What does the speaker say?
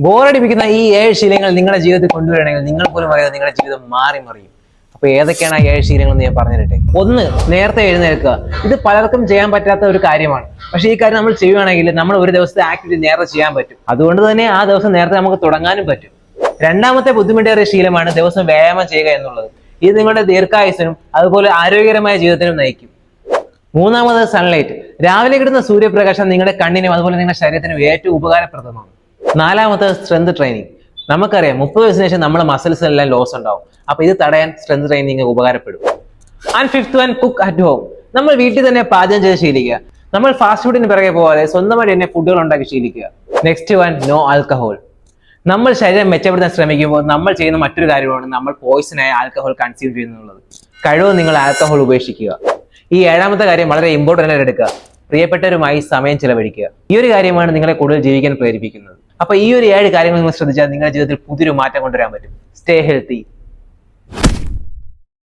ബോറടിപ്പിക്കുന്ന ഈ 7 ശീലങ്ങൾ നിങ്ങളുടെ ജീവിതത്തിൽ കൊണ്ടുവരണമെങ്കിൽ നിങ്ങൾ പോലും അറിയാതെ നിങ്ങളുടെ ജീവിതം മാറി മറിയും. അപ്പൊ ഏതൊക്കെയാണ് ആ 7 ശീലങ്ങൾ എന്ന് ഞാൻ പറഞ്ഞിരട്ടെ. 1, നേരത്തെ എഴുന്നേൽക്കുക. ഇത് പലർക്കും ചെയ്യാൻ പറ്റാത്ത ഒരു കാര്യമാണ്. പക്ഷെ ഈ കാര്യം നമ്മൾ ചെയ്യുകയാണെങ്കിൽ നമ്മൾ ഒരു ദിവസത്തെ ആക്ടിവിറ്റി നേരത്തെ ചെയ്യാൻ പറ്റും. അതുകൊണ്ട് തന്നെ ആ ദിവസം നേരത്തെ നമുക്ക് തുടങ്ങാനും പറ്റും. രണ്ടാമത്തെ ബുദ്ധിമുട്ടേറിയ ശീലമാണ് ദിവസം വ്യായാമം ചെയ്യുക എന്നുള്ളത്. ഇത് നിങ്ങളുടെ ദീർഘായുസിനും അതുപോലെ ആരോഗ്യകരമായ ജീവിതത്തിനും നയിക്കും. മൂന്നാമത് സൺലൈറ്റ്. രാവിലെ കിട്ടുന്ന സൂര്യപ്രകാശം നിങ്ങളുടെ കണ്ണിനും അതുപോലെ നിങ്ങളുടെ ശരീരത്തിനും ഏറ്റവും ഉപകാരപ്രദമാണ്. നാലാമത് സ്ട്രെങ്ത് ട്രെയിനിങ്. നമുക്കറിയാം 30 വയസ്സിന് ശേഷം നമ്മുടെ മസിൽസ് എല്ലാം ലോസ് ഉണ്ടാവും. അപ്പൊ ഇത് തടയാൻ സ്ട്രെങ്ത് ട്രെയിനിങ് ഉപകാരപ്പെടും. And fifth one, cook at home. നമ്മൾ വീട്ടിൽ തന്നെ പാചകം ചെയ്ത് ശീലിക്കുക. നമ്മൾ ഫാസ്റ്റ് ഫുഡിന് പിറകെ പോകാതെ സ്വന്തമായിട്ട് തന്നെ ഫുഡുകൾ ഉണ്ടാക്കി ശീലിക്കുക. Next one, no alcohol. നമ്മൾ ശരീരം മെച്ചപ്പെടുത്താൻ ശ്രമിക്കുമ്പോൾ നമ്മൾ ചെയ്യുന്ന മറ്റൊരു കാര്യമാണ് നമ്മൾ പോയിസണായ ആൽക്കഹോൾ കൺസ്യൂം ചെയ്യുന്നുള്ളത്. കഴിവ് നിങ്ങൾ ആൽക്കഹോൾ ഉപേക്ഷിക്കുക. ഈ 7ാമത്തെ കാര്യം വളരെ ഇമ്പോർട്ടൻ്റ് ആയിട്ട് എടുക്കുക. പ്രിയപ്പെട്ടവരുമായി സമയം ചെലവഴിക്കുക. ഈ ഒരു കാര്യമാണ് നിങ്ങളെ കൂടുതൽ ജീവിക്കാൻ പ്രേരിപ്പിക്കുന്നത്. അപ്പൊ ഈ ഒരു 7 കാര്യങ്ങൾ നിങ്ങൾ ശ്രദ്ധിച്ചാൽ നിങ്ങളുടെ ജീവിതത്തിൽ പുതിയൊരു മാറ്റം കൊണ്ടുവരാൻ പറ്റും. Stay healthy.